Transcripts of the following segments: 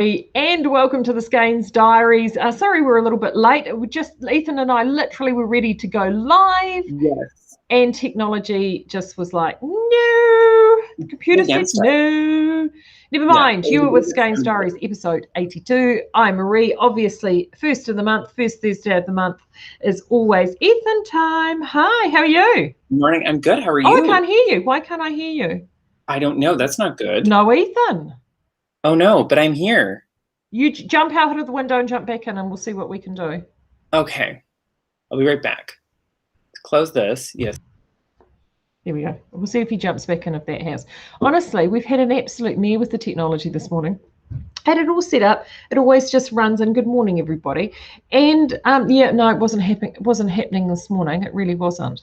And welcome to the Skeinz Diaries. Sorry we're a little bit late. Ethan and I literally were ready to go live. Yes. And technology just was like, no. The computer said no. Never mind. You were with Skeinz Diaries, episode 82. I'm Marie. Obviously, first of the month, first Thursday of the month is always Ethan time. Hi, how are you? Morning. I'm good. How are you? Oh, I can't hear you. Why can't I hear you? I don't know. That's not good. No, Ethan. Oh, no, but I'm here. You jump out of the window and jump back in and we'll see what we can do. Okay. I'll be right back. Close this. Yes. There we go. We'll see if he jumps back in if that has. Honestly, we've had an absolute mare with the technology this morning. Had it all set up. It always just runs in. Good morning, everybody. And yeah, no, it wasn't happening. It wasn't happening this morning. It really wasn't.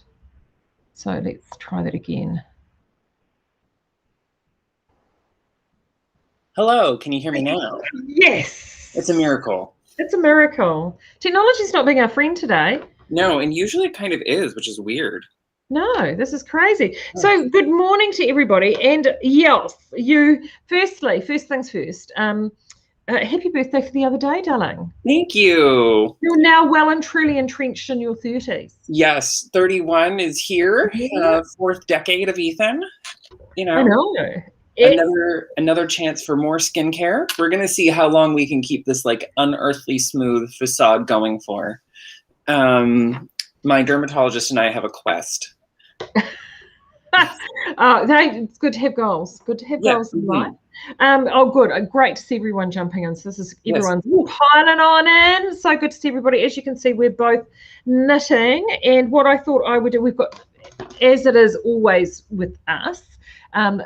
So let's try that again. Hello. Can you hear me now? Yes. It's a miracle. It's a miracle. Technology's not being our friend today. No, and usually it kind of is, which is weird. No, this is crazy. So good morning to everybody. And yes, first things first, happy birthday for the other day, darling. Thank you. You're now well and truly entrenched in your 30s. Yes, 31 is here. Yeah. Fourth decade of Ethan. You know. I know. Another chance for more skincare. We're gonna see how long we can keep this like unearthly smooth facade going for. My dermatologist and I have a quest. It's good to have goals. Good to have goals in life. Oh, good. Great to see everyone jumping in. So this is everyone's piling on in. So good to see everybody. As you can see, we're both knitting. And what I thought I would do, we've got, as it is always with us,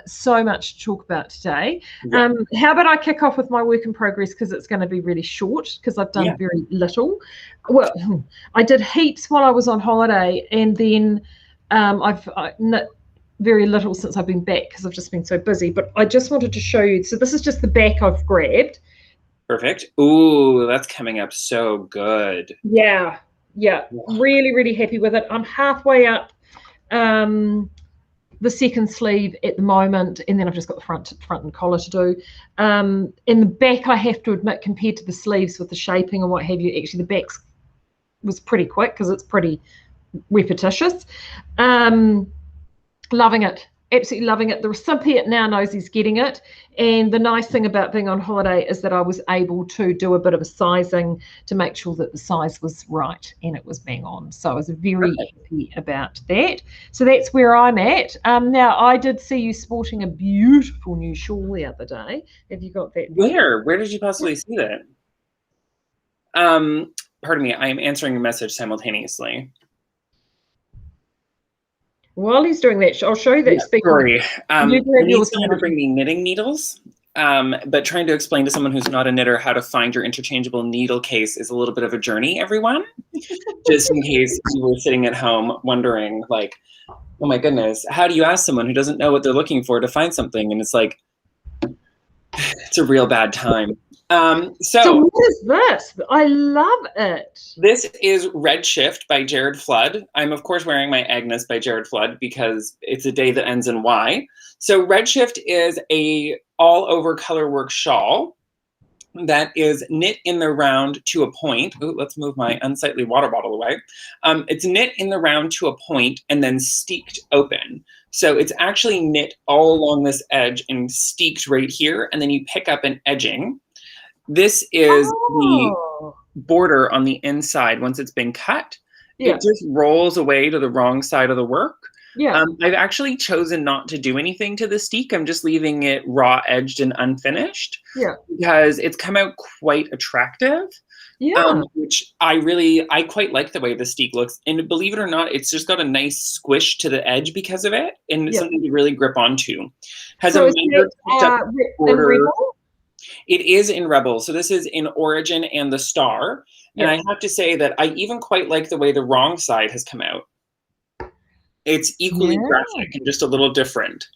so much to talk about today. How about I kick off with my work in progress, because it's going to be really short because I've done very little. Well, I did heaps while I was on holiday, and then I've knit very little since I've been back because I've just been so busy. But I just wanted to show you. So this is just the back I've grabbed. Perfect. Ooh, that's coming up so good. Yeah. Really, really happy with it. I'm halfway up the second sleeve at the moment, and then I've just got the front and collar to do. In the back, I have to admit, compared to the sleeves with the shaping and what have you, actually the back was pretty quick because it's pretty repetitious. Loving it. Absolutely loving it. The recipient now knows he's getting it. And the nice thing about being on holiday is that I was able to do a bit of a sizing to make sure that the size was right and it was bang on. So I was very happy about that. So that's where I'm at. Now, I did see you sporting a beautiful new shawl the other day. Have you got that? Where did you possibly see that? Pardon me, I am answering a message simultaneously. While he's doing that, I'll show you that. Sorry. I need someone to bring me knitting needles, but trying to explain to someone who's not a knitter how to find your interchangeable needle case is a little bit of a journey, everyone. Just in case you were sitting at home wondering, like, oh my goodness, how do you ask someone who doesn't know what they're looking for to find something? And it's like, it's a real bad time. So what is this? I love it. This is Redshift by Jared Flood. I'm of course wearing my Agnes by Jared Flood because it's a day that ends in Y. So Redshift is a all-over colorwork shawl that is knit in the round to a point. Ooh, let's move my unsightly water bottle away. It's knit in the round to a point and then steeked open. So it's actually knit all along this edge and steeked right here, and then you pick up an edging. This is the border on the inside. Once it's been cut, it just rolls away to the wrong side of the work. I've actually chosen not to do anything to the steek. I'm just leaving it raw edged and unfinished because it's come out quite attractive. Which I quite like the way the steek looks. And believe it or not, it's just got a nice squish to the edge because of it. And it's something to really grip onto. Has a major border. It is in Rebel. So this is in Origin and the Star. And I have to say that I even quite like the way the wrong side has come out. It's equally graphic and just a little different.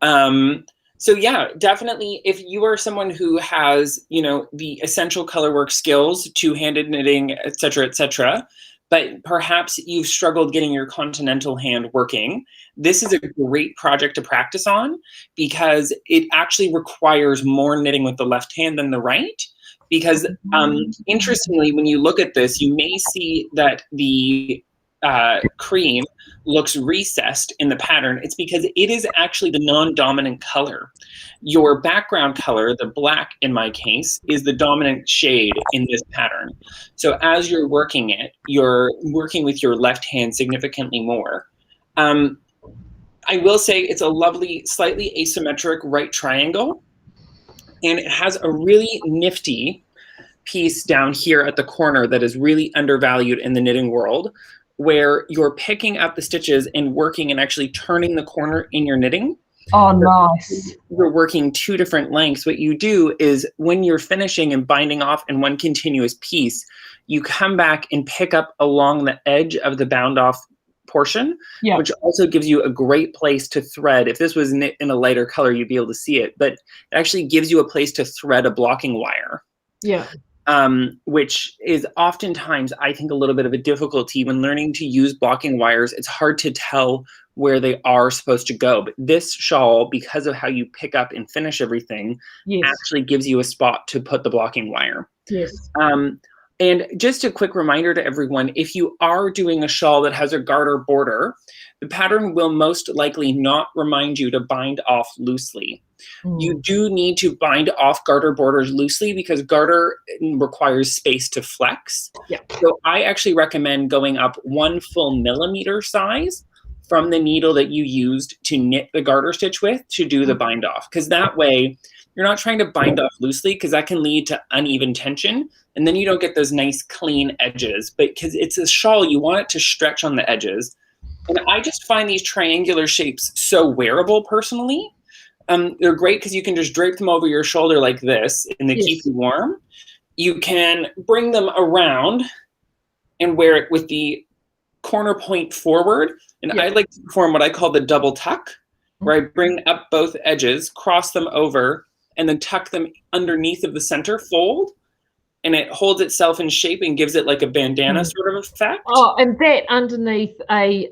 So yeah, definitely if you are someone who has, the essential colorwork skills, two-handed knitting, et cetera, but perhaps you've struggled getting your continental hand working. This is a great project to practice on because it actually requires more knitting with the left hand than the right. Because interestingly, when you look at this, you may see that the cream looks recessed in the pattern. It's because it is actually the non-dominant color. Your background color, the black in my case, is the dominant shade in this pattern. So as you're working it, you're working with your left hand significantly more. I will say it's a lovely, slightly asymmetric right triangle, and it has a really nifty piece down here at the corner that is really undervalued in the knitting world, where you're picking up the stitches and working and actually turning the corner in your knitting. Oh, nice. You're working two different lengths. What you do is when you're finishing and binding off in one continuous piece, you come back and pick up along the edge of the bound off portion, which also gives you a great place to thread. If this was knit in a lighter color, you'd be able to see it, but it actually gives you a place to thread a blocking wire. Yeah. Which is oftentimes, I think, a little bit of a difficulty when learning to use blocking wires. It's hard to tell where they are supposed to go. But this shawl, because of how you pick up and finish everything, actually gives you a spot to put the blocking wire. Yes. And just a quick reminder to everyone, if you are doing a shawl that has a garter border, the pattern will most likely not remind you to bind off loosely. You do need to bind off garter borders loosely because garter requires space to flex. So I actually recommend going up 1 full millimeter size from the needle that you used to knit the garter stitch with to do the bind off. Because that way you're not trying to bind off loosely, because that can lead to uneven tension. And then you don't get those nice clean edges. But because it's a shawl, you want it to stretch on the edges. And I just find these triangular shapes so wearable personally. They're great because you can just drape them over your shoulder like this and they keep you warm. You can bring them around and wear it with the corner point forward. And I like to perform what I call the double tuck, where I bring up both edges, cross them over, and then tuck them underneath of the center fold. And it holds itself in shape and gives it like a bandana sort of effect. Oh, and that underneath a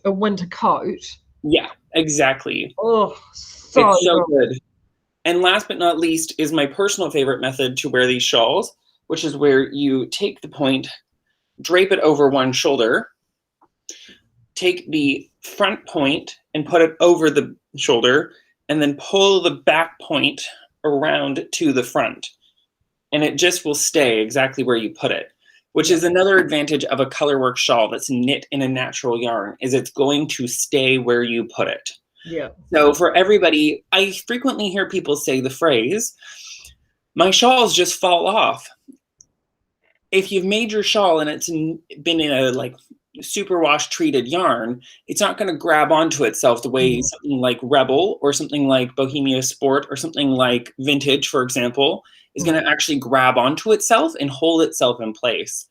winter coat. Yeah, exactly. Oh, it's so good. And last but not least is my personal favorite method to wear these shawls, which is where you take the point, drape it over one shoulder, take the front point and put it over the shoulder, and then pull the back point around to the front. And it just will stay exactly where you put it, which is another advantage of a colorwork shawl that's knit in a natural yarn, is it's going to stay where you put it. Yeah. So for everybody, I frequently hear people say the phrase, my shawls just fall off. If you've made your shawl and it's been in a like superwash treated yarn, it's not going to grab onto itself the way something like Rebel or something like Bohemia Sport or something like Vintage, for example, is going to actually grab onto itself and hold itself in place.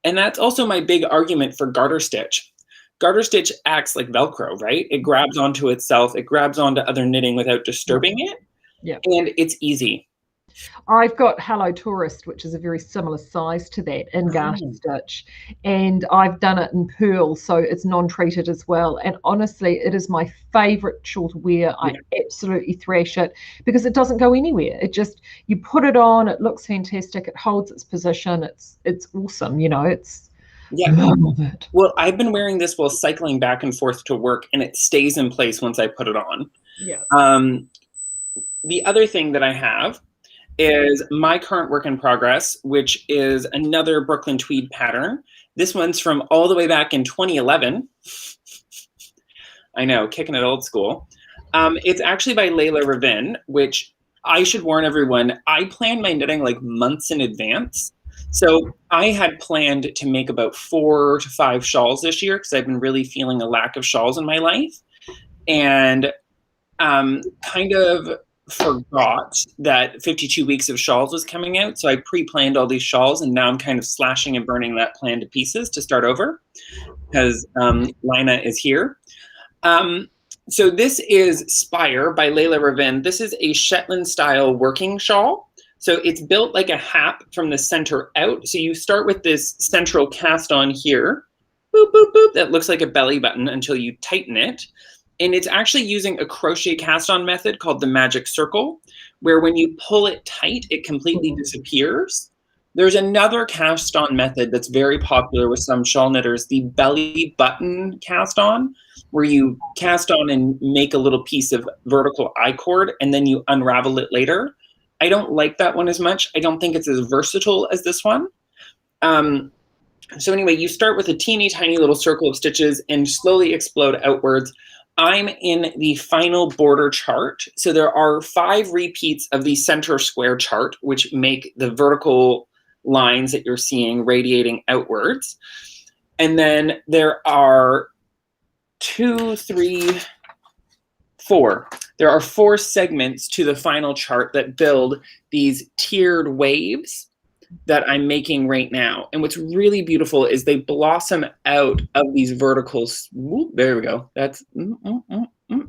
And that's also my big argument for garter stitch. Garter stitch acts like Velcro, right? It grabs onto itself. It grabs onto other knitting without disturbing it. Yeah. And it's easy. I've got Hello Tourist, which is a very similar size to that in garter stitch. And I've done it in pearl, so it's non-treated as well. And honestly, it is my favorite shawl to wear. I absolutely thrash it because it doesn't go anywhere. It just, you put it on, it looks fantastic, it holds its position, it's awesome, you know, it's love it. Well, I've been wearing this while cycling back and forth to work, and it stays in place once I put it on. Yeah. The other thing that I have is my current work in progress, which is another Brooklyn tweed pattern. This one's from all the way back in 2011. I know, kicking it old school. It's actually by Layla Ravin, which I should warn everyone, I plan my knitting like months in advance. So I had planned to make about 4 to 5 shawls this year because I've been really feeling a lack of shawls in my life. And kind of forgot that 52 Weeks of Shawls was coming out. So I pre-planned all these shawls, and now I'm kind of slashing and burning that plan to pieces to start over because Lina is here. So this is Spire by Layla Ravin. This is a Shetland-style working shawl. So it's built like a hat from the center out. So you start with this central cast on here, boop, boop, boop, that looks like a belly button until you tighten it. And it's actually using a crochet cast on method called the magic circle, where when you pull it tight, it completely disappears. There's another cast on method that's very popular with some shawl knitters, the belly button cast on, where you cast on and make a little piece of vertical I-cord and then you unravel it later. I don't like that one as much. I don't think it's as versatile as this one. So anyway, you start with a teeny tiny little circle of stitches and slowly explode outwards. I'm in the final border chart. So there are 5 repeats of the center square chart, which make the vertical lines that you're seeing radiating outwards. And then there are 2, 3, 4. There are 4 segments to the final chart that build these tiered waves that I'm making right now. And what's really beautiful is they blossom out of these verticals. There we go. That's,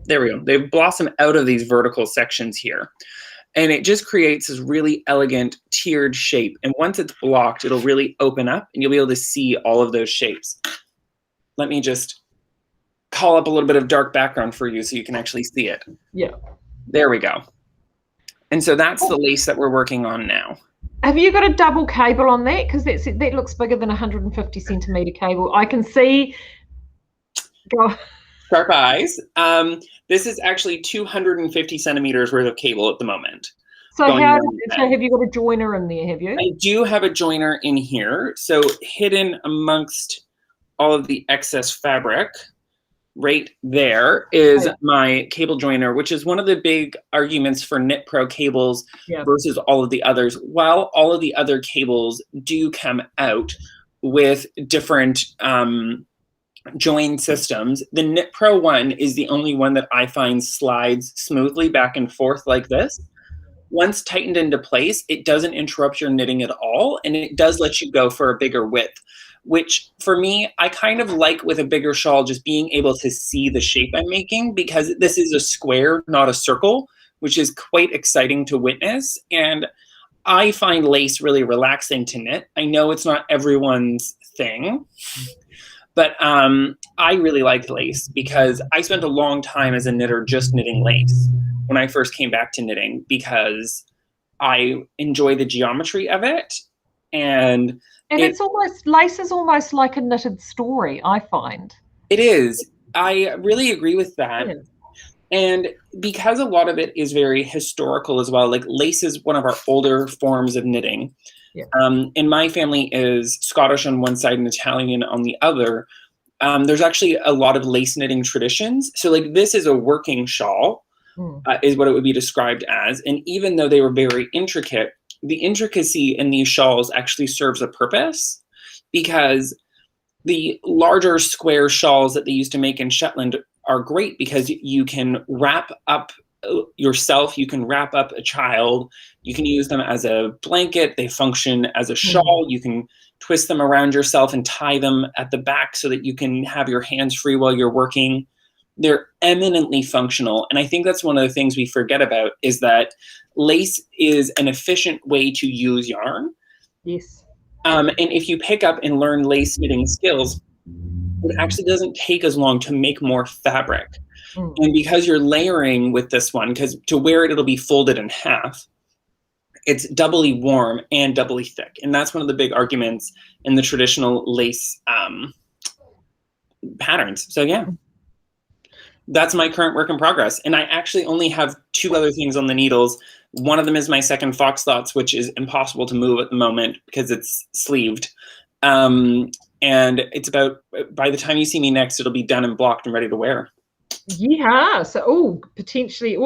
there we go. They blossom out of these vertical sections here. And it just creates this really elegant tiered shape. And once it's blocked, it'll really open up and you'll be able to see all of those shapes. Let me just call up a little bit of dark background for you so you can actually see it. Yeah. There we go. And so that's the lace that we're working on now. Have you got a double cable on that? Because that looks bigger than 150 centimeter cable. I can see. Go. Sharp eyes. This is actually 250 centimeters worth of cable at the moment. So have you got a joiner in there, have you? I do have a joiner in here. So hidden amongst all of the excess fabric, right there is my cable joiner, which is one of the big arguments for Knit Pro cables versus all of the others. While all of the other cables do come out with different join systems, the Knit Pro one is the only one that I find slides smoothly back and forth like this. Once tightened into place, it doesn't interrupt your knitting at all, and it does let you go for a bigger width, which for me, I kind of like with a bigger shawl, just being able to see the shape I'm making, because this is a square, not a circle, which is quite exciting to witness. And I find lace really relaxing to knit. I know it's not everyone's thing, but I really like lace because I spent a long time as a knitter just knitting lace when I first came back to knitting, because I enjoy the geometry of it. And it's almost, lace is almost like a knitted story, I find. It is. I really agree with that. Yes. And because a lot of it is very historical as well, like lace is one of our older forms of knitting. Yeah. And my family is Scottish on one side and Italian on the other. There's actually a lot of lace knitting traditions. So like this is a working shawl, is what it would be described as. And even though they were very intricate, the intricacy in these shawls actually serves a purpose, because the larger square shawls that they used to make in Shetland are great because you can wrap up yourself, you can wrap up a child, you can use them as a blanket, they function as a shawl, you can twist them around yourself and tie them at the back so that you can have your hands free while you're working. They're eminently functional. And I think that's one of the things we forget about, is that lace is an efficient way to use yarn. Yes. And if you pick up and learn lace knitting skills, it actually doesn't take as long to make more fabric. And because you're layering with this one, because to wear it, it'll be folded in half, it's doubly warm and doubly thick. And that's one of the big arguments in the traditional lace patterns. So yeah. That's my current work in progress. And I actually only have 2 other things on the needles. One of them is my second fox thoughts, which is impossible to move at the moment because it's sleeved. And it's about, by the time you see me next, it'll be done and blocked and ready to wear. Yeah. So, potentially,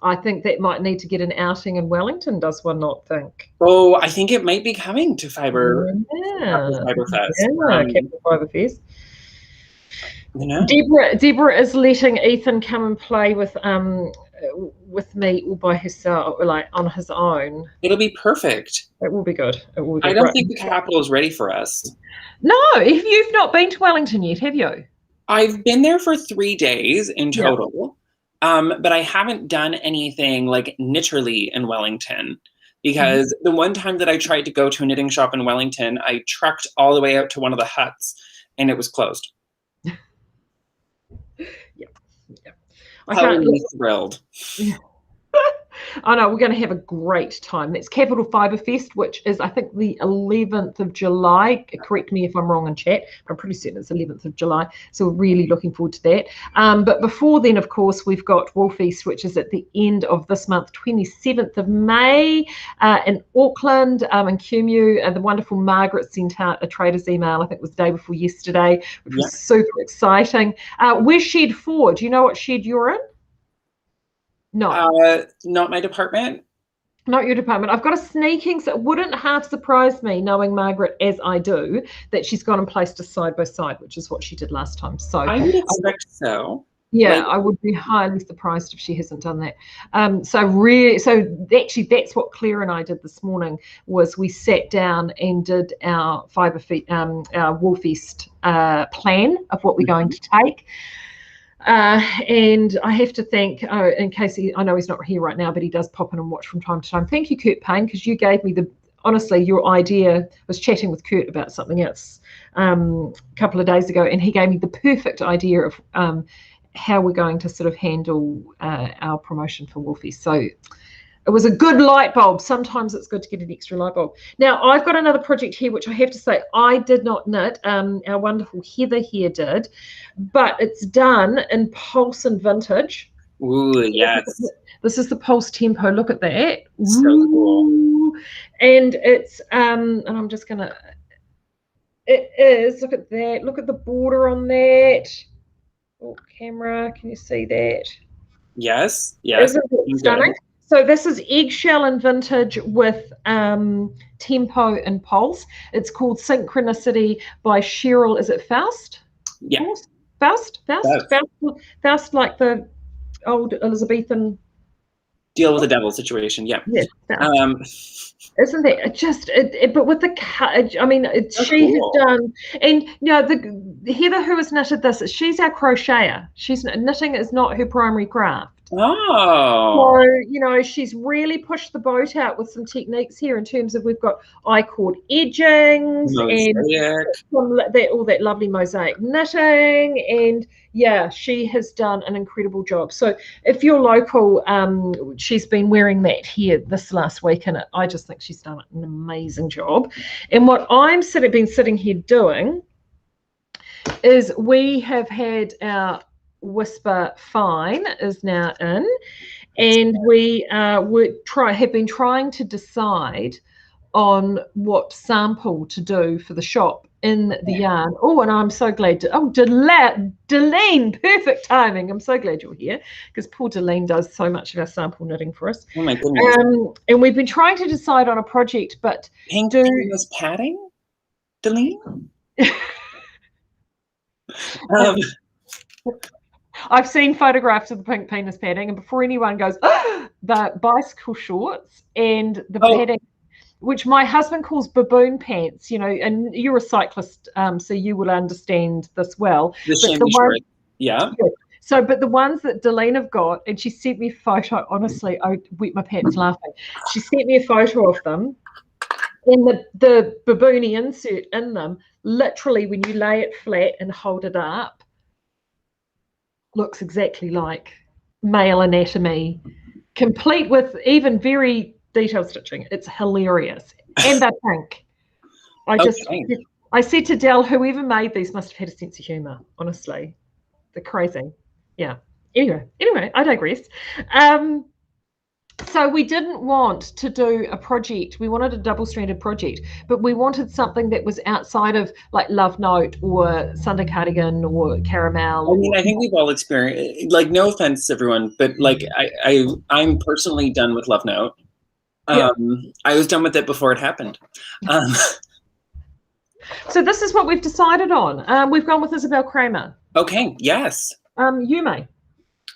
I think that might need to get an outing in Wellington, does one not think? Oh, I think it might be coming to Fiber. Fiber Fest. Yeah, Capital Fiber Fest. You know? Deborah is letting Ethan come and play with me all by herself, like on his own. It'll be perfect. It will be good. It will be I don't think the capital is ready for us. No, you've not been to Wellington yet, have you? I've been there for 3 days in total, but I haven't done anything like knitterly in Wellington. because the one time that I tried to go to a knitting shop in Wellington, I trucked all the way out to one of the huts and it was closed. Yeah. I How can't. are you thrilled? Yeah. I know, we're going to have a great time. That's Capital Fibre Fest, which is, I think, the 11th of July. Correct me if I'm wrong in chat, but I'm pretty certain it's 11th of July. So we're really looking forward to that. But before then, of course, we've got Wool Feast, which is at the end of this month, 27th of May, in Auckland, in Cumu. The wonderful Margaret sent out a trader's email, I think it was the day before yesterday, which was super exciting. Where's Shed 4? Do you know what shed you're in? No. Not my department. Not your department. I've got a sneaking, so it wouldn't half surprise me, knowing Margaret as I do, that she's gone and placed us side by side, which is what she did last time. So I would expect so. Yeah, I would be highly surprised if she hasn't done that. Actually, that's what Claire and I did this morning. Was we sat down and did our our Wool Fest plan of what we're going to take. And I have to thank, in case I know he's not here right now, but he does pop in and watch from time to time. Thank you, Kurt Payne, because you gave me honestly, your idea. I was chatting with Kurt about something else a couple of days ago, and he gave me the perfect idea of how we're going to sort of handle our promotion for Wool Fest. So it was a good light bulb. Sometimes it's good to get an extra light bulb. Now, I've got another project here, which I have to say I did not knit. Our wonderful Heather here did, but it's done in Pulse and Vintage. Ooh, yes. This is the Pulse Tempo. Look at that. So cool. And it's, and I'm just going to, it is, look at that. Look at the border on that. Oh, camera, can you see that? Yes, yes. Isn't it stunning? So this is Eggshell and Vintage with Tempo and Pulse. It's called Synchronicity by Cheryl. Is it Faust? Yeah. Faust, like the old Elizabethan. Deal with the devil situation. Yeah. Yeah. Isn't that just? But with the cut, I mean, she has done, and the Heather who has knitted this, she's our crocheter. Knitting is not her primary craft. Oh. So, she's really pushed the boat out with some techniques here in terms of we've got I-cord edgings and all that lovely mosaic knitting. And yeah, she has done an incredible job. So if you're local, she's been wearing that here this last week, and I just think she's done an amazing job. And what I'm been sitting here doing is we have had our Whisper Fine is now in, and we have been trying to decide on what sample to do for the shop in the yarn. Oh, and I'm so glad Delene, perfect timing. I'm so glad you're here, because poor Delene does so much of our sample knitting for us. Oh my goodness. And we've been trying to decide on a project, but pink penis padding, Delene? I've seen photographs of the pink penis padding, and before anyone goes, the bicycle shorts and the padding, which my husband calls baboon pants, and you're a cyclist, so you will understand this well. Yeah. So, but the ones that Delene have got, and she sent me a photo, honestly, I wet my pants laughing. She sent me a photo of them, and the baboony insert in them, literally when you lay it flat and hold it up, looks exactly like male anatomy, complete with even very detailed stitching. It's hilarious. And they're pink. I said to Del, whoever made these must have had a sense of humor, honestly. They're crazy. Yeah. Anyway, I digress. So we didn't want to do a project. We wanted a double-stranded project, but we wanted something that was outside of like Love Note or Sunday Cardigan or Caramel. I mean, I think we've all experienced, like, no offense, everyone, but like I'm personally done with Love Note. I was done with it before it happened. So this is what we've decided on. We've gone with Isabel Kramer. Okay. Yes. Yume.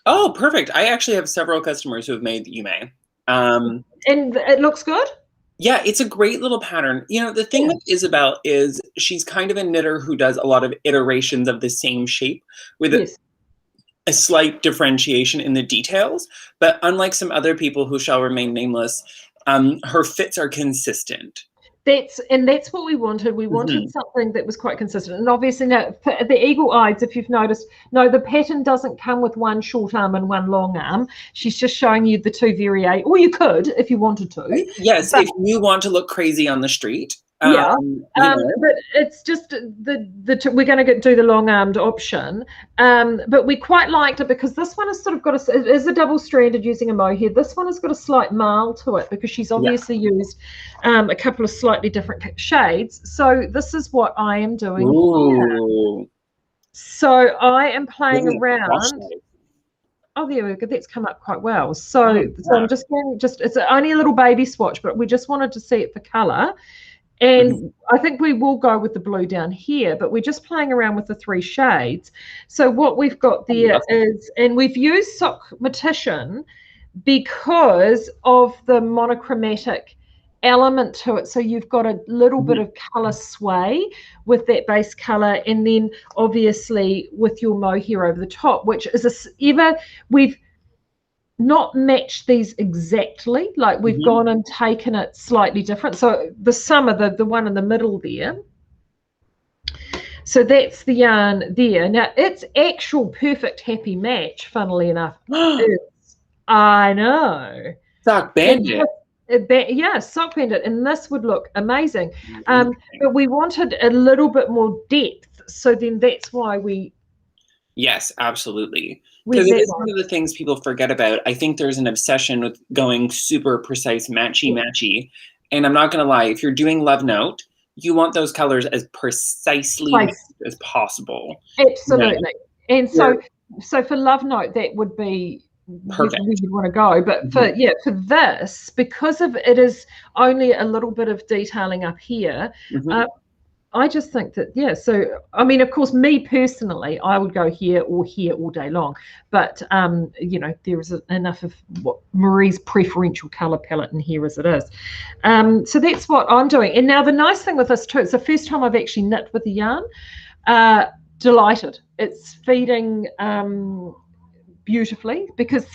Oh, perfect. I actually have several customers who have made Yume. And it looks good? Yeah, it's a great little pattern. The thing with Isabel is she's kind of a knitter who does a lot of iterations of the same shape with a slight differentiation in the details. But unlike some other people who shall remain nameless, her fits are consistent. That's what we wanted. We wanted something that was quite consistent. And obviously now for the eagle eyes, if you've noticed, no, the pattern doesn't come with one short arm and one long arm. She's just showing you the two variations, or you could if you wanted to. Yes, but if you want to look crazy on the street. Yeah, but it's just we're going to do the long-armed option, but we quite liked it because this one has sort of got it is a double-stranded using a mohair. This one has got a slight marl to it because she's obviously used a couple of slightly different shades. So this is what I am doing here. So I am playing around. Oh, there we go. That's come up quite well. So I'm just going. It's only a little baby swatch, but we just wanted to see it for colour. And I think we will go with the blue down here, but we're just playing around with the 3 shades. So what we've got there is, and we've used Synchronicity because of the monochromatic element to it. So you've got a little bit of color sway with that base color, and then obviously with your mohair over the top, which is we've not matched these exactly, like we've gone and taken it slightly different. So the summer, the one in the middle there, so that's the yarn there. Now its actual perfect happy match, funnily enough, is, I know, Sock Bandit. Yeah, Sock Bandit, and this would look amazing. But we wanted a little bit more depth, so then that's why we. Yes, absolutely. Because it is one of the things people forget about. I think there's an obsession with going super precise, matchy. And I'm not going to lie, if you're doing Love Note, you want those colors as precisely as possible. Absolutely. Yeah. And so for Love Note, that would be perfect. We would want to go. But for this, because of it is only a little bit of detailing up here, I just think that, so, I mean, of course, me personally, I would go here all day long. But, there is enough of what Marie's preferential colour palette in here as it is. So that's what I'm doing. And now the nice thing with this too, it's the first time I've actually knit with the yarn. Delighted. It's feeding beautifully because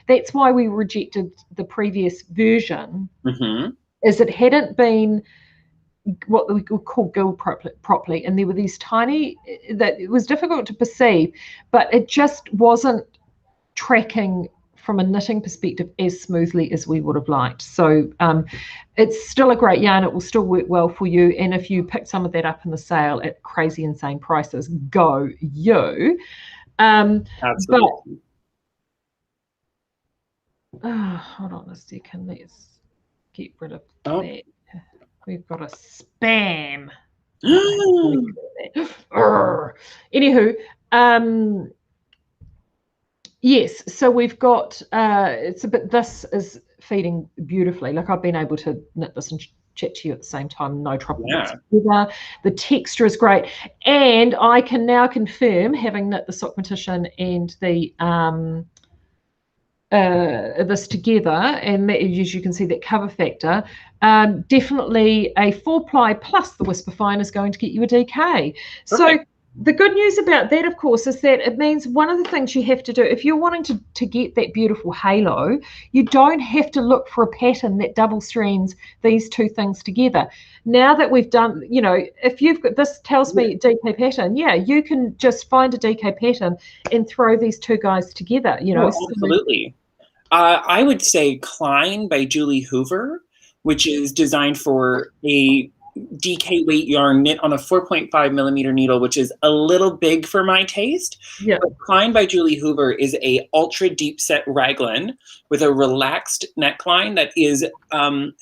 that's why we rejected the previous version, is it hadn't been what we could call gilled properly, and there were these tiny, that it was difficult to perceive, but it just wasn't tracking from a knitting perspective as smoothly as we would have liked. So it's still a great yarn. It will still work well for you, and if you pick some of that up in the sale at crazy insane prices, go you. Absolutely. Hold on a second, let's get rid of that. We've got a spam. Anywho, yes, so we've got this is feeding beautifully. Like I've been able to knit this and chat to you at the same time, no trouble whatsoever. The texture is great, and I can now confirm, having knit the sock petition and the this together, and that, as you can see, that cover factor, definitely a 4-ply plus the Whisper Fine is going to get you a DK. So the good news about that, of course, is that it means one of the things you have to do, if you're wanting to get that beautiful halo, you don't have to look for a pattern that double strands these two things together. Now that we've done, if you've got, this tells me DK pattern, you can just find a DK pattern and throw these two guys together, absolutely. I would say Klein by Julie Hoover, which is designed for a DK weight yarn knit on a 4.5 millimeter needle, which is a little big for my taste. But Klein by Julie Hoover is a ultra deep set raglan with a relaxed neckline that is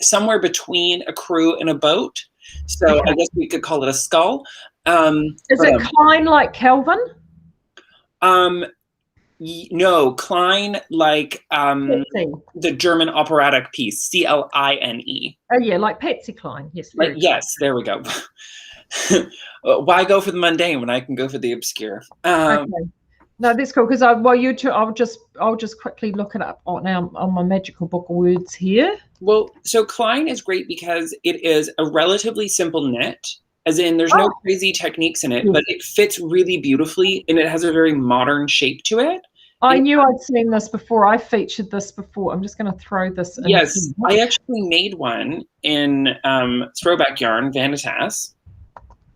somewhere between a crew and a boat. So I guess we could call it a skull. Is it Klein like Calvin? No, Klein like the German operatic piece, Kline. Oh yeah, like Patsy Cline. Yes. Yes, there we go. Why go for the mundane when I can go for the obscure? Okay. No, that's cool because I'll just quickly look it up now on my magical book of words here. Well, so Klein is great because it is a relatively simple knit. As in, there's no crazy techniques in it, but it fits really beautifully, and it has a very modern shape to it. I knew I'd seen this before. I featured this before. I'm just going to throw this in. Yes, I actually made one in throwback yarn, Vanitas,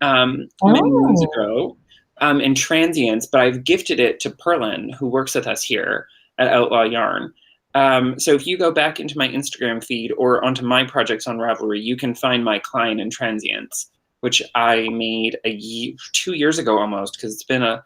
many moons ago, in Transients, but I've gifted it to Perlin, who works with us here at Outlaw Yarn. So if you go back into my Instagram feed or onto my projects on Ravelry, you can find my Klein in Transients, which I made 2 years ago almost, because it's been a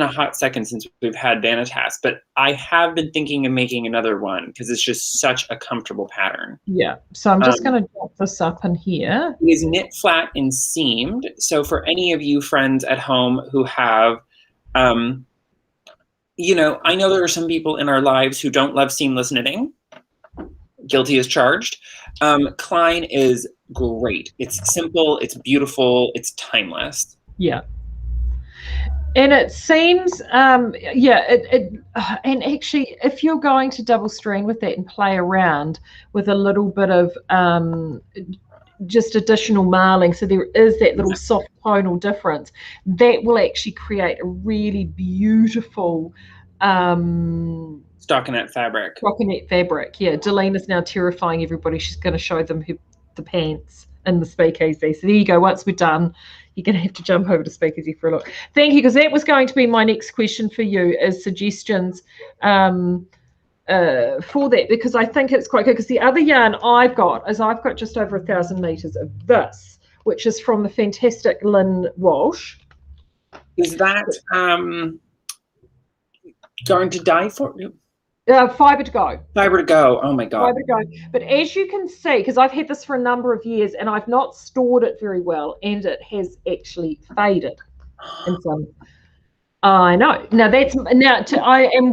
hot second since we've had Vanitas. But I have been thinking of making another one because it's just such a comfortable pattern. Yeah, so I'm just going to drop this up in here. It is knit flat and seamed. So for any of you friends at home who have, you know, I know there are some people in our lives who don't love seamless knitting. Guilty as charged. Klein is great. It's simple, it's beautiful, it's timeless. Yeah. And it seems, and actually, if you're going to double strain with that and play around with a little bit of just additional marling, so there is that little soft tonal difference, that will actually create a really beautiful stockinette fabric. Stockinette fabric, yeah. Delene is now terrifying everybody. She's going to show them the pants in the speakeasy. So there you go. Once we're done, you're going to have to jump over to speakeasy for a look. Thank you, because that was going to be my next question for you, is suggestions for that, because I think it's quite good. Because the other yarn I've got just over 1,000 meters of this, which is from the fantastic Lynn Walsh. Is that going to die for you? Fibre to go. Fibre to go. Oh my God. Fibre to go. But as you can see, because I've had this for a number of years and I've not stored it very well, and it has actually faded in some. I know. Now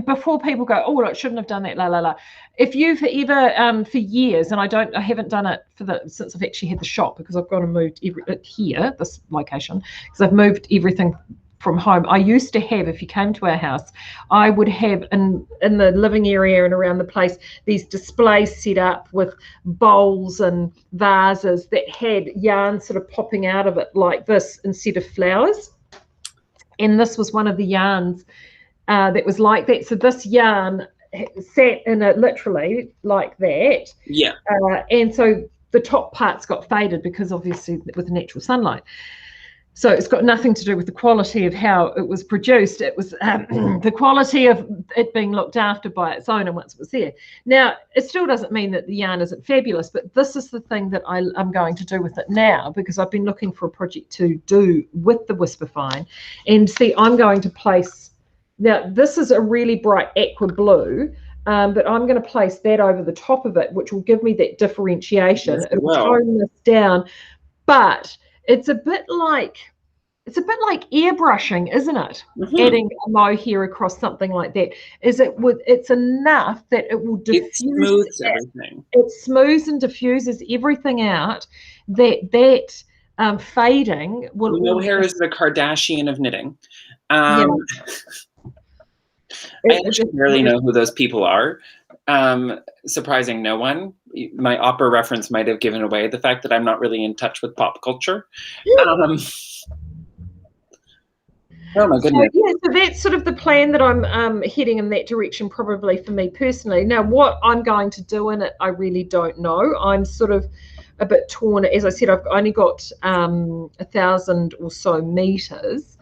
before people go, oh, I shouldn't have done that. La la la. If you've ever for years, and I haven't done it since I've actually had the shop, because I've gone and moved this location, because I've moved everything from home. I used to have, if you came to our house, I would have in the living area and around the place these displays set up with bowls and vases that had yarn sort of popping out of it like this instead of flowers. And this was one of the yarns that was like that. So this yarn sat in it literally like that. Yeah. And so the top parts got faded because obviously with the natural sunlight. So it's got nothing to do with the quality of how it was produced. It was the quality of it being looked after by its owner once it was there. Now, it still doesn't mean that the yarn isn't fabulous, but this is the thing that I'm going to do with it now, because I've been looking for a project to do with the Whisper Fine. And see, I'm going to place, now this is a really bright aqua blue, but I'm going to place that over the top of it, which will give me that differentiation. Yes, it will tone this down, but it's a bit like airbrushing, isn't it? Mm-hmm. Adding a mohair across something like that. It's enough that it will diffuse. It smooths everything. It smooths and diffuses everything out. That fading will. Mohair is the Kardashian of knitting. I actually barely know who those people are. Surprising no one. My opera reference might have given away the fact that I'm not really in touch with pop culture. Oh my goodness. So that's sort of the plan that I'm heading in that direction, probably for me personally. Now, what I'm going to do in it, I really don't know. I'm sort of a bit torn. As I said, I've only got 1,000 or so meters.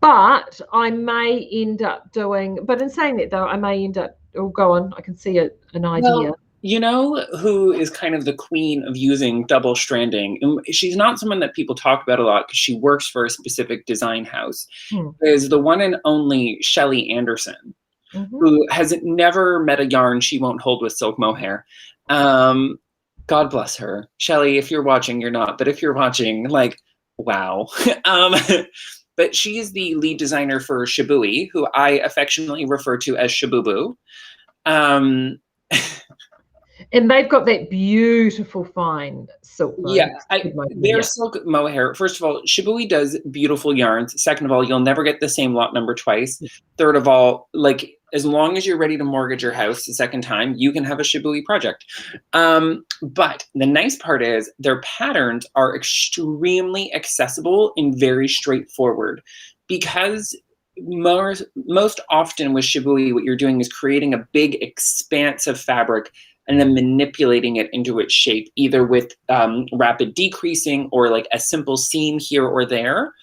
But I may end up doing, but in saying that though, I may end up, go on, I can see an idea. Well, you know who is kind of the queen of using double stranding? And she's not someone that people talk about a lot because she works for a specific design house. Is the one and only Shelley Anderson, who has never met a yarn she won't hold with silk mohair. God bless her. Shelley, if you're watching, you're not, but if you're watching, like, wow. But she is the lead designer for Shibui, who I affectionately refer to as Shibubu. And they've got that beautiful fine silk. Yeah, their silk mohair. First of all, Shibui does beautiful yarns. Second of all, you'll never get the same lot number twice. Third of all, like, as long as you're ready to mortgage your house the second time, you can have a Shibui project. But the nice part is their patterns are extremely accessible and very straightforward, because most often with shibui, what you're doing is creating a big expanse of fabric and then manipulating it into its shape, either with rapid decreasing or like a simple seam here or there.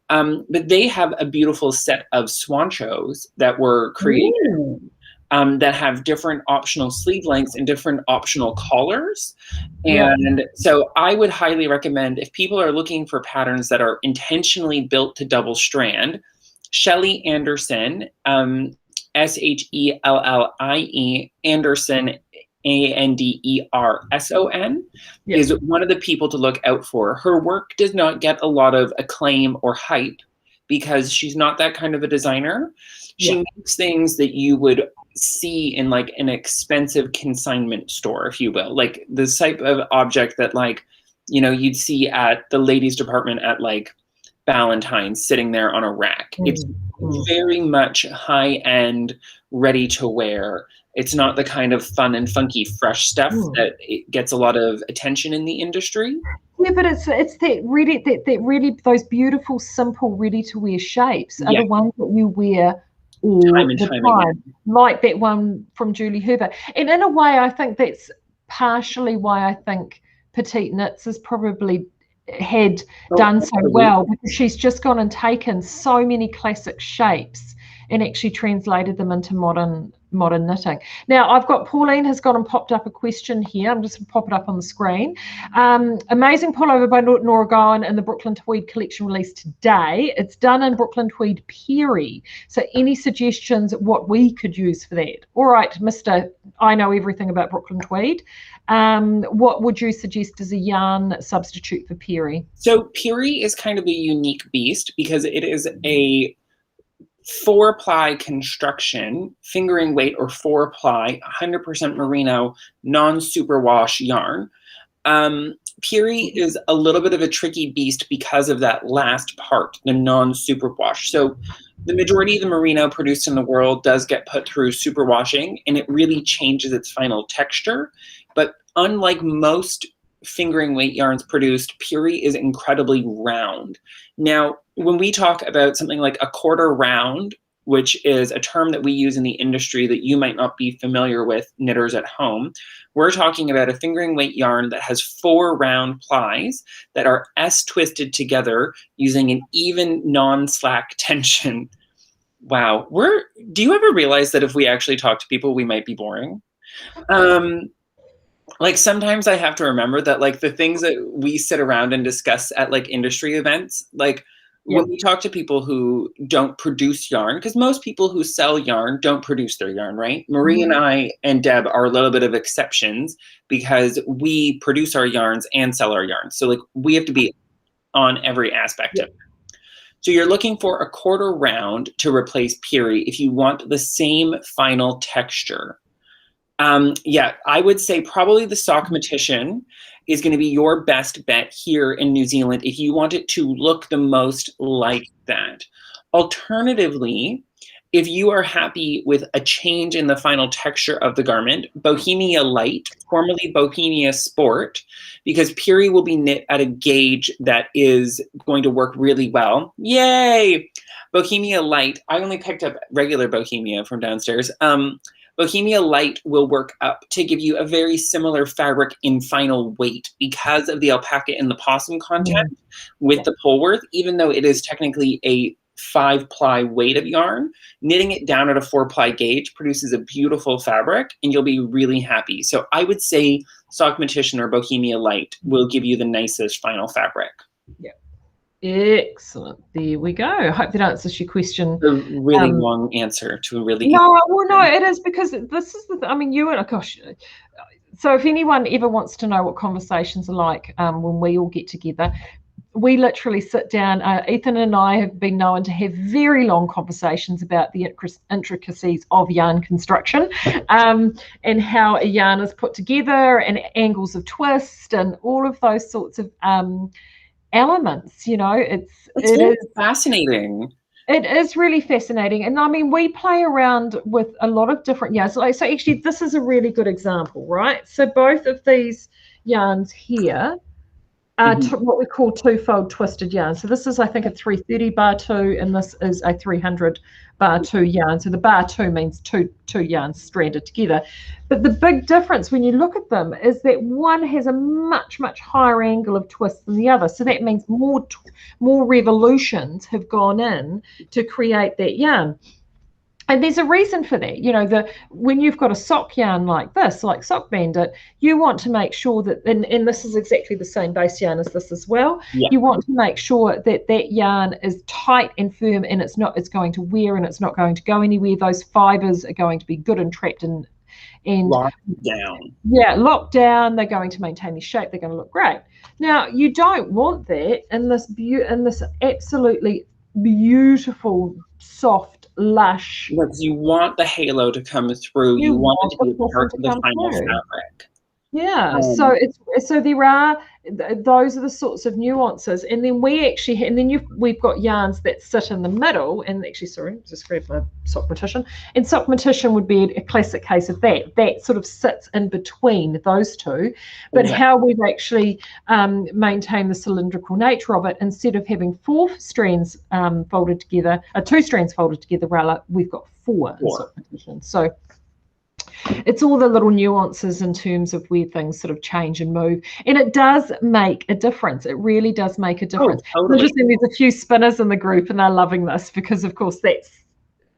But they have a beautiful set of swanchos that were created that have different optional sleeve lengths and different optional collars. And so I would highly recommend, if people are looking for patterns that are intentionally built to double strand, Shelly Anderson, Shellie Anderson, Anderson, is one of the people to look out for. Her work does not get a lot of acclaim or hype because she's not that kind of a designer. She makes things that you would see in like an expensive consignment store, if you will, like the type of object that, like, you know, you'd see at the ladies department at like Valentine's sitting there on a rack. It's very much high end, ready to wear. It's not the kind of fun and funky fresh stuff that it gets a lot of attention in the industry. Yeah, but it's that really those beautiful, simple, ready to wear shapes are the ones that you wear all the time, like that one from Julie Huber. And in a way, I think that's partially why I think Petite Knits has probably had done so well, because she's just gone and taken so many classic shapes and actually translated them into modern knitting. Now, I've got Pauline has gone and popped up a question here. I'm just going to pop it up on the screen. Amazing pullover by Nora Gowan in the Brooklyn Tweed collection released today. It's done in Brooklyn Tweed Perry. So any suggestions what we could use for that? All right, Mr. I know everything about Brooklyn Tweed. What would you suggest as a yarn substitute for Perry? So Perry is kind of a unique beast because it is a 4-ply construction, fingering weight or 4-ply, 100% merino, non-superwash yarn. Perry is a little bit of a tricky beast because of that last part, the non-superwash. So the majority of the merino produced in the world does get put through superwashing, and it really changes its final texture. But unlike most fingering weight yarns produced, Perry is incredibly round. Now, when we talk about something like a quarter round, which is a term that we use in the industry that you might not be familiar with, knitters at home, we're talking about a fingering weight yarn that has 4 round plies that are S-twisted together using an even non-slack tension. Wow. Do you ever realize that if we actually talk to people, we might be boring? Like sometimes I have to remember that like the things that we sit around and discuss at like industry events, like when we talk to people who don't produce yarn, because most people who sell yarn don't produce their yarn, right? Marie and I and Deb are a little bit of exceptions because we produce our yarns and sell our yarns. So like we have to be on every aspect of it. So you're looking for a quarter round to replace Perry if you want the same final texture. I would say probably the Sockmatician is going to be your best bet here in New Zealand if you want it to look the most like that. Alternatively, if you are happy with a change in the final texture of the garment, Bohemia Light, formerly Bohemia Sport, because Perry will be knit at a gauge that is going to work really well. Yay! Bohemia Light, I only picked up regular Bohemia from downstairs. Bohemia Light will work up to give you a very similar fabric in final weight because of the alpaca and the possum content with the Polworth, even though it is technically a 5-ply weight of yarn. Knitting it down at a 4-ply gauge produces a beautiful fabric and you'll be really happy. So I would say Sockmatician or Bohemia Light will give you the nicest final fabric. Yeah. Excellent. There we go. I hope that answers your question. A really long answer to a really no, it is because this is I mean, you and gosh. So if anyone ever wants to know what conversations are like when we all get together, we literally sit down. Ethan and I have been known to have very long conversations about the intricacies of yarn construction and how a yarn is put together and angles of twist and all of those sorts of elements. You know, it is fascinating. It is really fascinating. And I mean, we play around with a lot of different yarns. So actually, this is a really good example, right? So both of these yarns here what we call two-fold twisted yarn. So this is, I think, a 330 bar 2, and this is a 300 bar 2 yarn. So the bar 2 means two yarns stranded together. But the big difference when you look at them is that one has a much, much higher angle of twist than the other. So that means more revolutions have gone in to create that yarn. And there's a reason for that. You know, when you've got a sock yarn like this, like Sock Bandit, you want to make sure that, and this is exactly the same base yarn as this as well. Yeah. You want to make sure that that yarn is tight and firm, and it's going to wear, and it's not going to go anywhere. Those fibers are going to be good and trapped and locked down. Yeah, locked down. They're going to maintain their shape. They're going to look great. Now, you don't want that in this absolutely beautiful, soft, lush. Because you want the halo to come through. You want it to be part of the final fabric. Yeah. So there are those are the sorts of nuances, and then we've got yarns that sit in the middle. And actually, sorry, just grab my sock mortician. And sock mortician would be a classic case of that. That sort of sits in between those two. But exactly. How we've actually maintained the cylindrical nature of it, instead of having 4 strands folded together, 2 strands folded together, rather, we've got 4 in sock mortician. So it's all the little nuances in terms of where things sort of change and move, and it does make a difference. It really does make a difference. Totally. Interesting, there's a few spinners in the group, and they're loving this because, of course, that's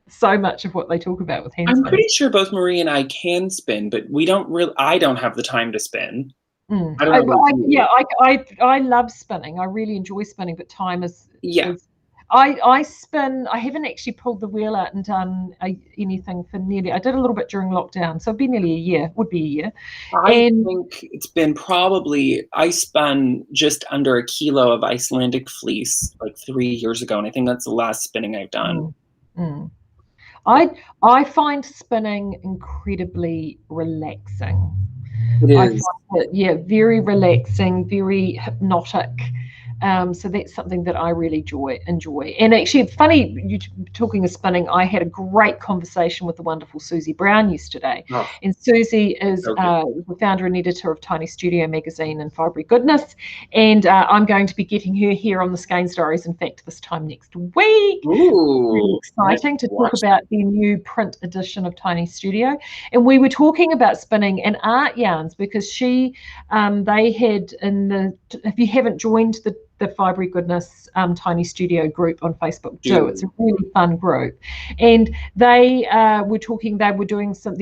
so much of what they talk about with hand spinning. I'm pretty sure both Marie and I can spin, but I don't have the time to spin. I love spinning. I really enjoy spinning, but time is. I spin. I haven't actually pulled the wheel out and done anything for nearly. I did a little bit during lockdown, so it'd be nearly a year. Would be a year. I think it's been probably. I spun just under a kilo of Icelandic fleece like 3 years ago, and I think that's the last spinning I've done. I find spinning incredibly relaxing. It is. I find it, very relaxing, very hypnotic. So that's something that I really enjoy. And actually, funny, you talking of spinning, I had a great conversation with the wonderful Susie Brown yesterday. And Susie is the founder and editor of Tiny Studio magazine and Fibre Goodness. And I'm going to be getting her here on the Skeinz Diaries, in fact, this time next week. Ooh, really exciting to talk about the new print edition of Tiny Studio. And we were talking about spinning and art yarns, because they had if you haven't joined the Fibre Goodness Tiny Studio group on Facebook, do. It's a really fun group. And they were doing there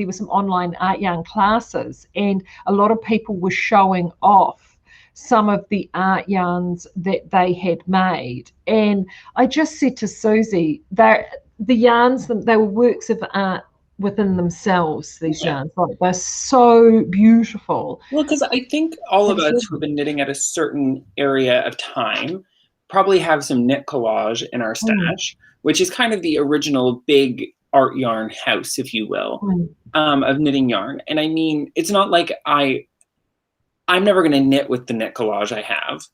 were some online art yarn classes, and a lot of people were showing off some of the art yarns that they had made. And I just said to Susie, the yarns, they were works of art within themselves, these yarns. Like, they're so beautiful. Well, because I think all of us who've been knitting at a certain area of time probably have some knit collage in our stash, which is kind of the original big art yarn house, if you will, of knitting yarn. And I mean, it's not like I'm never going to knit with the knit collage I have.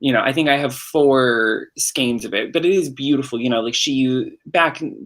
You know, I think I have 4 skeins of it, but it is beautiful. You know, like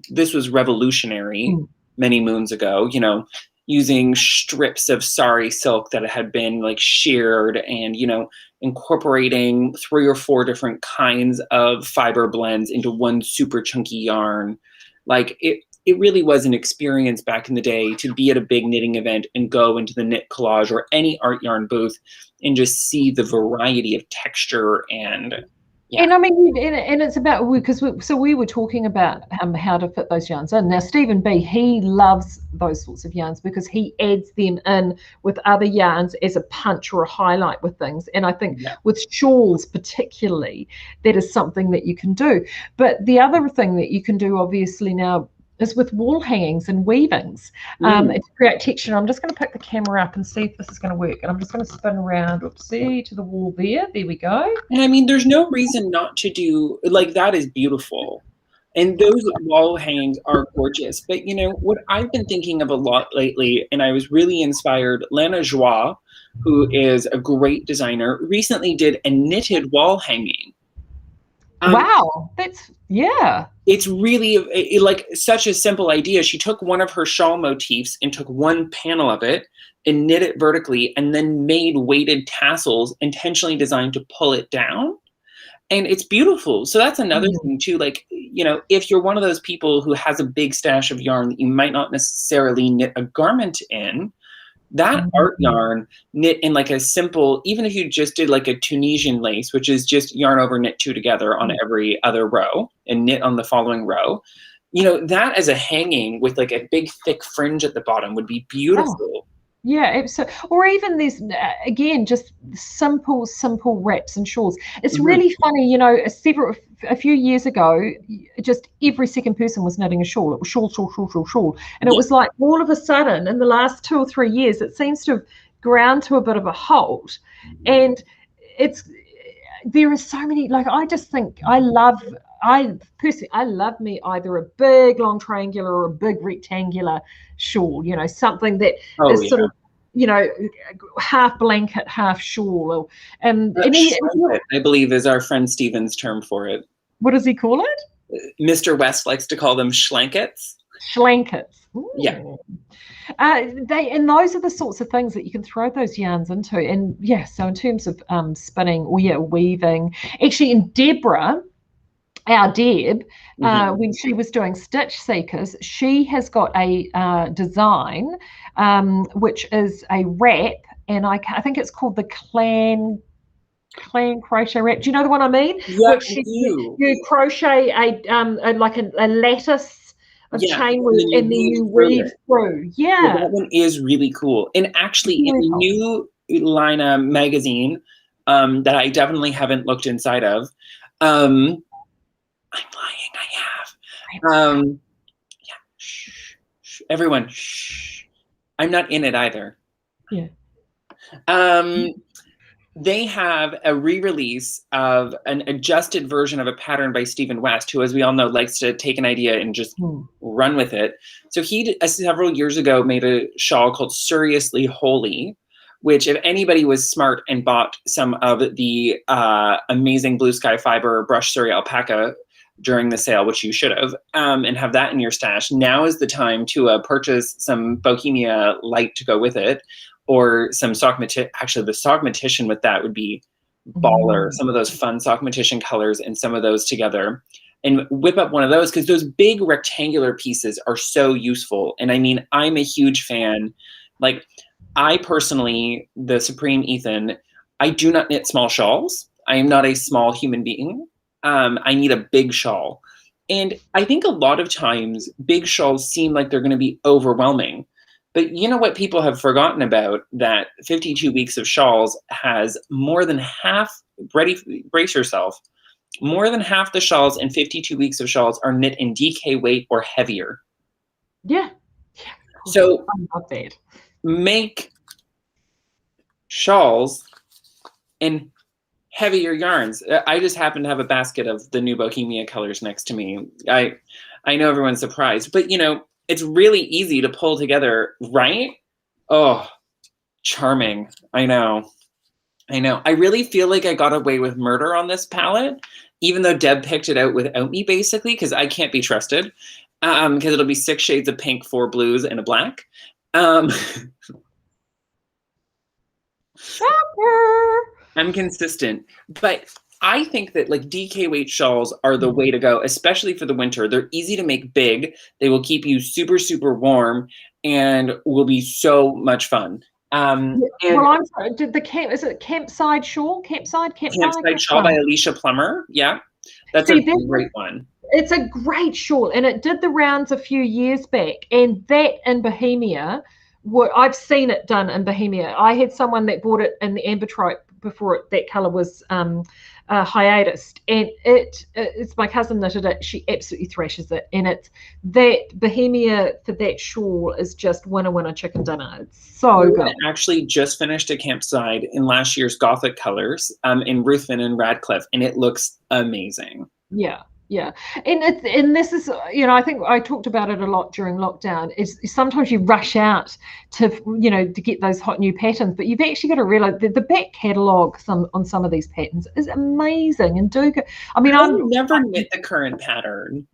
this was revolutionary. Many moons ago, you know, using strips of sari silk that had been like sheared, and, you know, incorporating 3 or 4 different kinds of fiber blends into one super chunky yarn. Like it really was an experience back in the day to be at a big knitting event and go into the knit collage or any art yarn booth and just see the variety of texture and. Yeah. And I mean, and it's about, because we were talking about how to fit those yarns in. Now, Stephen B, he loves those sorts of yarns because he adds them in with other yarns as a punch or a highlight with things. And I think with shawls particularly, that is something that you can do. But the other thing that you can do, obviously, now is with wall hangings and weavings to create texture. I'm just going to pick the camera up and see if this is going to work. And I'm just going to spin around, oopsie, to the wall there. There we go. And I mean, there's no reason not to do, like, that is beautiful. And those wall hangings are gorgeous. But, you know, what I've been thinking of a lot lately, and I was really inspired, Lana Joie, who is a great designer, recently did a knitted wall hanging. Wow, It's really like such a simple idea. She took one of her shawl motifs and took one panel of it and knit it vertically and then made weighted tassels intentionally designed to pull it down. And it's beautiful. So that's another thing too. Like, you know, if you're one of those people who has a big stash of yarn that you might not necessarily knit a garment in, that art yarn knit in like a simple, even if you just did like a Tunisian lace, which is just yarn over knit two together on every other row and knit on the following row, you know, that as a hanging with like a big thick fringe at the bottom would be beautiful. Yeah, absolutely. Or even there's, again, just simple wraps and shawls. It's really funny, you know, a few years ago, just every second person was knitting a shawl. It was shawl. And it was like all of a sudden in the last 2 or 3 years, it seems to have ground to a bit of a halt. And there are so many, like, I just think I love me either a big long triangular or a big rectangular shawl, you know, something that is sort of, you know, half blanket, half shawl. I believe is our friend Steven's term for it. What does he call it? Mr. West likes to call them schlankets. Schlankets. Yeah. And those are the sorts of things that you can throw those yarns into. And so in terms of spinning or weaving, actually in Deborah, our Deb, when she was doing Stitch Seekers, she has got a design which is a wrap, and I think it's called the clan crochet wrap. Do you know the one I mean? Yeah, you crochet a lattice of chain work, and then you weave through. Yeah, that one is really cool. And actually, in the new Lina magazine that I definitely haven't looked inside of. I'm lying. I have. Shh. Everyone, shh. I'm not in it either. Yeah. They have a re-release of an adjusted version of a pattern by Stephen West, who, as we all know, likes to take an idea and just run with it. So he, several years ago, made a shawl called Seriously Holy, which if anybody was smart and bought some of the amazing Blue Sky Fiber Brush Surrey Alpaca during the sale, which you should have, and have that in your stash, now is the time to purchase some Bohemia Light to go with it, or some actually the Sogmatician with that would be baller. Some of those fun Sogmatician colors and some of those together, and whip up one of those, because those big rectangular pieces are so useful. And I mean, I'm a huge fan. Like, I personally, the Supreme Ethan, I do not knit small shawls. I am not a small human being. I need a big shawl. And I think a lot of times big shawls seem like they're going to be overwhelming. But you know what people have forgotten about? That 52 Weeks of Shawls has more than half, brace yourself, more than half the shawls in 52 Weeks of Shawls are knit in DK weight or heavier. Yeah. So I love that. Make shawls in heavier yarns. I just happen to have a basket of the new Bohemia colors next to me. I know everyone's surprised, but you know, it's really easy to pull together, right? Oh, charming. I know. I really feel like I got away with murder on this palette, even though Deb picked it out without me, basically, because I can't be trusted. Because it'll be 6 shades of pink, 4 blues, and a black. I'm consistent, but I think that like DK weight shawls are the way to go, especially for the winter. They're easy to make big. They will keep you super, super warm and will be so much fun. I'm sorry. Is it Campside Shawl? Campside Shawl by Alicia Plummer. Yeah, that's a great one. It's a great shawl, and it did the rounds a few years back. And that in Bohemia, I've seen it done in Bohemia. I had someone that bought it in the Ambertripe before that color was hiatus, and it's my cousin knitted it. She absolutely thrashes it, and it's that Bohemia for that shawl is just winner chicken dinner. It's so good. I actually just finished a Campside in last year's Gothic colors in Ruthven and Radcliffe, and it looks amazing. Yeah, Yeah. And this is, I think I talked about it a lot during lockdown, is sometimes you rush out to, to get those hot new patterns, but you've actually got to realize that the back catalogue on some of these patterns is amazing. And I'm never knit the current pattern.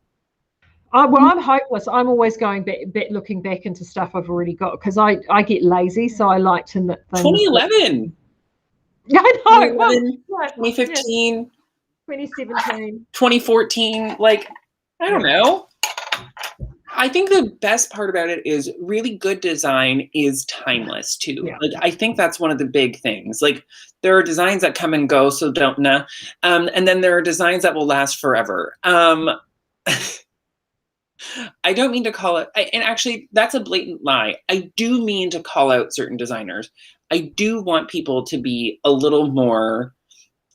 I'm hopeless. I'm always going back, looking back into stuff I've already got, because I get lazy, so I like to knit things. 2011. Yeah, I know. 2015. 2017. 2014. Like, I don't know. I think the best part about it is really good design is timeless too. Yeah. Like, I think that's one of the big things. Like, there are designs that come and go, so don't know. And then there are designs that will last forever. I don't mean to call it, and actually that's a blatant lie. I do mean to call out certain designers. I do want people to be a little more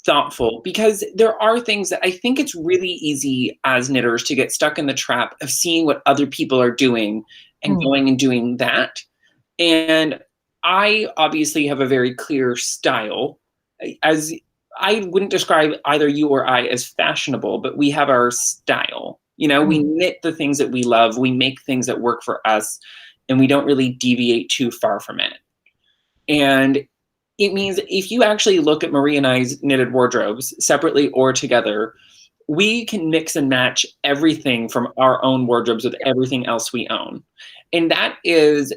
thoughtful, because there are things that I think it's really easy as knitters to get stuck in the trap of seeing what other people are doing and going and doing that. And I obviously have a very clear style. As I wouldn't describe either you or I as fashionable, but we have our style. We knit the things that we love, we make things that work for us, and we don't really deviate too far from it. And it means if you actually look at Marie and I's knitted wardrobes separately or together, we can mix and match everything from our own wardrobes with everything else we own. And that is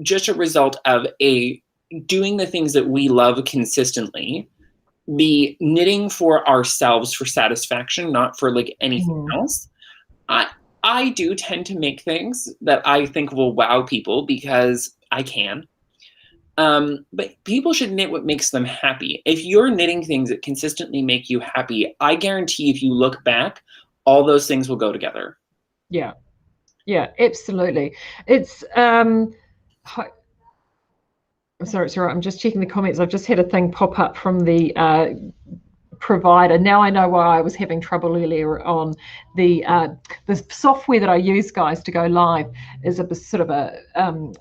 just a result of doing the things that we love consistently, be knitting for ourselves for satisfaction, not for like anything else. I do tend to make things that I think will wow people because I can. But people should knit what makes them happy. If you're knitting things that consistently make you happy, I guarantee if you look back, all those things will go together. Yeah. Yeah, absolutely. It's sorry, I'm just checking the comments. I've just had a thing pop up from the provider. Now I know why I was having trouble earlier on. The software that I use, guys, to go live is a sort of a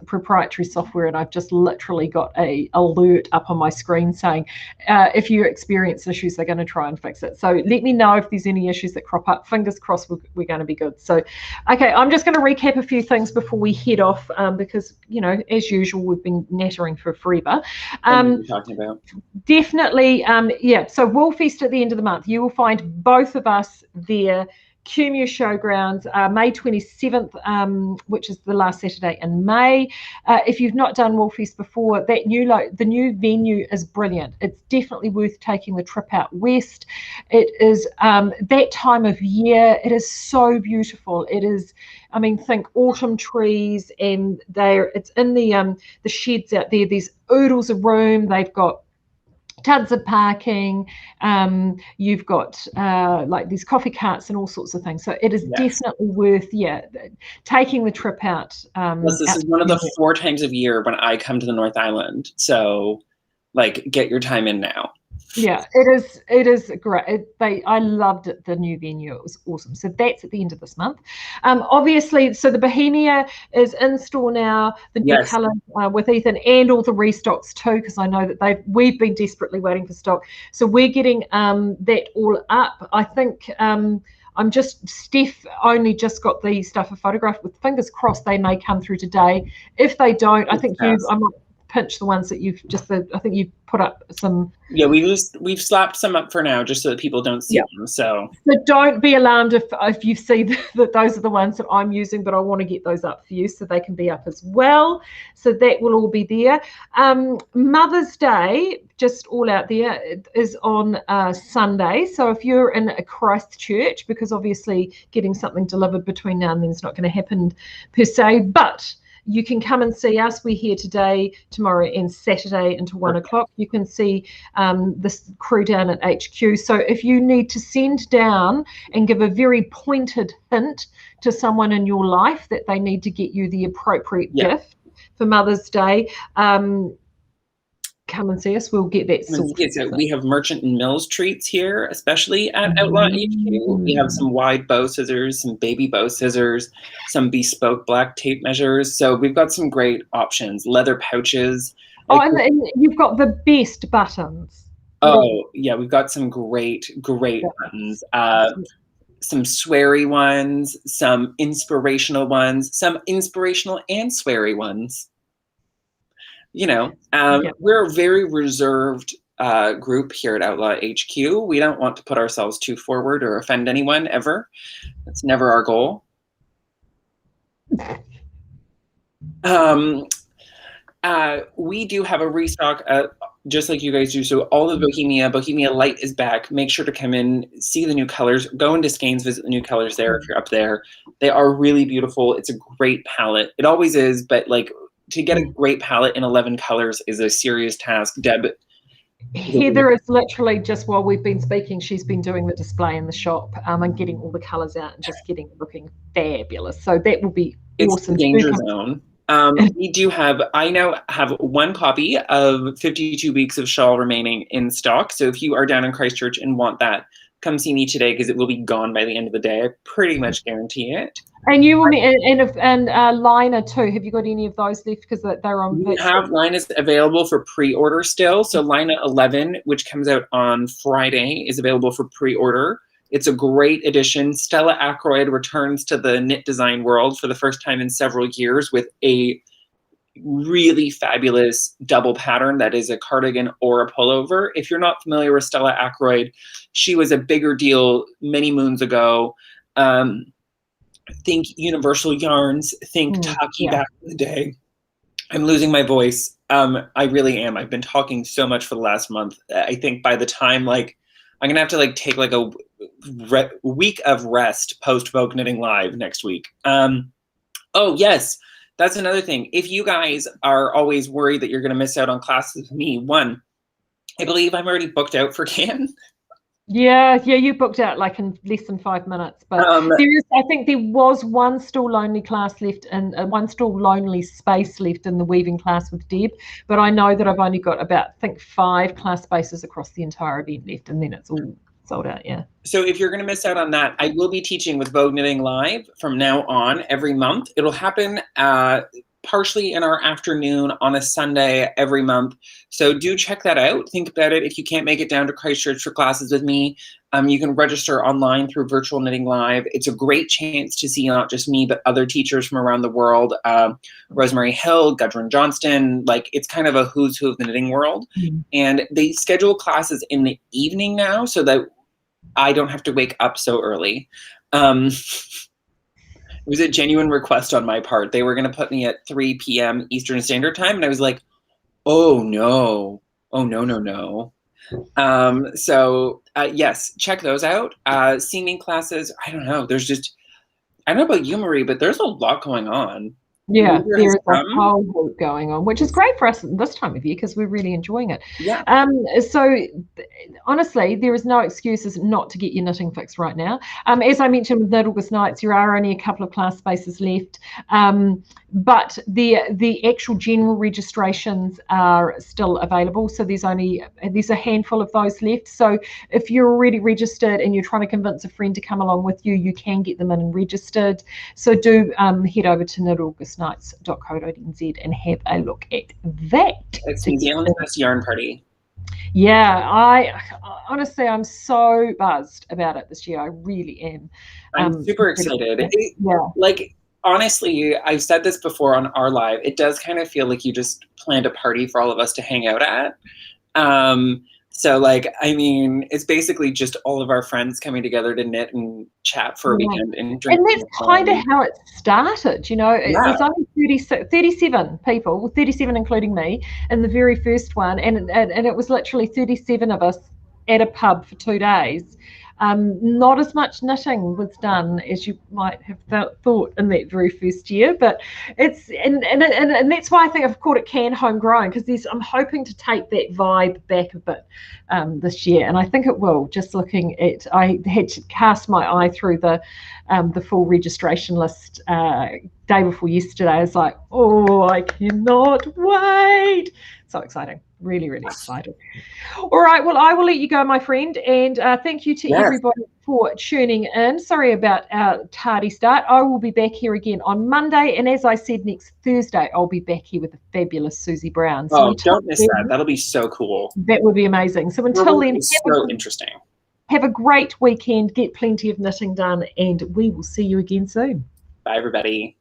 proprietary software, and I've just literally got a alert up on my screen saying if you experience issues, they're going to try and fix it. So let me know if there's any issues that crop up. Fingers crossed we're going to be good. So okay, I'm just going to recap a few things before we head off, because as usual, we've been nattering for forever. What are you talking about? Definitely, yeah. So Woolfeast at the end of the month, you will find both of us there. Cumu Showgrounds, May 27th, which is the last Saturday in May. If you've not done Woolfeast before, the new venue is brilliant. It's definitely worth taking the trip out west. It is that time of year. It is so beautiful. It is, think autumn trees, and it's in the sheds out there. There's oodles of room. They've got tons of parking, you've got like these coffee carts and all sorts of things, so it is definitely worth taking the trip out. This is one of the 4 times of year when I come to the North Island, so like get your time in now. Yeah, it is great. I loved it, the new venue. It was awesome. So that's at the end of this month. Obviously, so the Bohemia is in store now, the new colour with Ethan, and all the restocks too, because I know that we've been desperately waiting for stock. So we're getting that all up. I think Steph only just got the stuff photographed. With fingers crossed they may come through today. If they don't, I think I might pinch the ones that you've just, I think you've put up some. Yeah, we've slapped some up for now just so that people don't see them. So don't be alarmed if you see that those are the ones that I'm using, but I want to get those up for you so they can be up as well. So that will all be there. Mother's Day, just all out there, is on Sunday. So if you're in a Christchurch, because obviously getting something delivered between now and then is not going to happen per se, but you can come and see us. We're here today, tomorrow, and Saturday until 1 o'clock. You can see this crew down at HQ. So if you need to send down and give a very pointed hint to someone in your life that they need to get you the appropriate gift for Mother's Day, come and see us. We'll get that sorted. So we have Merchant and Mills treats here, especially at Outlaw HQ. We have some wide bow scissors, some baby bow scissors, some bespoke black tape measures. So we've got some great options. Leather pouches. And you've got the best buttons. Oh, yeah, we've got some great buttons. some sweary ones, some inspirational ones, some inspirational and sweary ones. You know, we're a very reserved group here at Outlaw HQ. We don't want to put ourselves too forward or offend anyone ever. That's never our goal. We do have a restock, just like you guys do. So all of Bohemia Light is back. Make sure to come in, see the new colors. Go into Skeinz, visit the new colors there if you're up there. They are really beautiful. It's a great palette. It always is, but like to get a great palette in 11 colors is a serious task. Deb. Heather is literally, just while we've been speaking, she's been doing the display in the shop and getting all the colors out and just getting it looking fabulous. So that will be awesome. It's the danger zone. We do have, I now have one copy of 52 Weeks of Shawl remaining in stock. So if you are down in Christchurch and want that, come see me today because it will be gone by the end of the day. I pretty much guarantee it. And you will, and liner too. Have you got any of those left? Because they're on. We have liners available for pre-order still. So Lina 11, which comes out on Friday, is available for pre-order. It's a great addition. Stella Ackroyd returns to the knit design world for the first time in several years with a really fabulous double pattern that is a cardigan or a pullover. If you're not familiar with Stella Ackroyd, she was a bigger deal many moons ago. Think Universal Yarns, think Taki back in the day. I'm losing my voice. I really am. I've been talking so much for the last month. I think by the time, like, I'm gonna have to like take like a week of rest post Vogue Knitting Live next week. Oh yes, that's another thing. If you guys are always worried that you're gonna miss out on classes with me, one, I believe I'm already booked out for Cannes. Yeah, you booked out like in less than 5 minutes. But I think there was one Still Lonely class left and one Still Lonely space left in the weaving class with Deb. But I know that I've only got about, I think, 5 class spaces across the entire event left, and then it's all sold out. Yeah. So if you're going to miss out on that, I will be teaching with Vogue Knitting Live from now on every month. It'll happen partially in our afternoon on a Sunday every month. So do check that out. Think about it. If you can't make it down to Christchurch for classes with me, you can register online through Virtual Knitting Live. It's a great chance to see not just me, but other teachers from around the world. Rosemary Hill, Gudrun Johnston, like it's kind of a who's who of the knitting world. And they schedule classes in the evening now so that I don't have to wake up so early. It was a genuine request on my part. They were going to put me at 3 p.m. Eastern Standard Time. And I was like, oh, no. Oh, no, no, no. Yes, check those out. Singing classes, I don't know. There's just, I don't know about you, Marie, but there's a lot going on. Yeah, there is a whole group going on, which is great for us this time of year because we're really enjoying it. Yeah. So honestly, there is no excuses not to get your knitting fixed right now. As I mentioned with Knit August Nights, there are only a couple of class spaces left, but the actual general registrations are still available. So there's a handful of those left. So if you're already registered and you're trying to convince a friend to come along with you, you can get them in and registered. So do head over to knitaugustnights.co.nz and have a look at that. It's New Zealand's best yarn party. Yeah, I honestly, I'm so buzzed about it this year. I really am. I'm super excited. Like, honestly, I've said this before on our live, it does kind of feel like you just planned a party for all of us to hang out at. So, like, I mean, it's basically just all of our friends coming together to knit and chat for a weekend and drink. And that's kind of how it started, you know. It was only 37 people, 37 including me, in the very first one. And it was literally 37 of us at a pub for 2 days. Not as much knitting was done as you might have thought in that very first year, but it's and that's why I think I've called it Can Homegrown, because I'm hoping to take that vibe back a bit this year, and I think it will. Just looking at, I had to cast my eye through the full registration list day before yesterday. I was like, oh, I cannot wait! So exciting. Really, really excited. All right, well, I will let you go, my friend, and thank you to everybody for tuning in. Sorry about our tardy start. I will be back here again on Monday, and as I said, next Thursday I'll be back here with the fabulous Susie Brown. So don't miss that. That'll be so cool. That would be amazing. So until then, it's so interesting. Have a great weekend. Get plenty of knitting done, and we will see you again soon. Bye, everybody.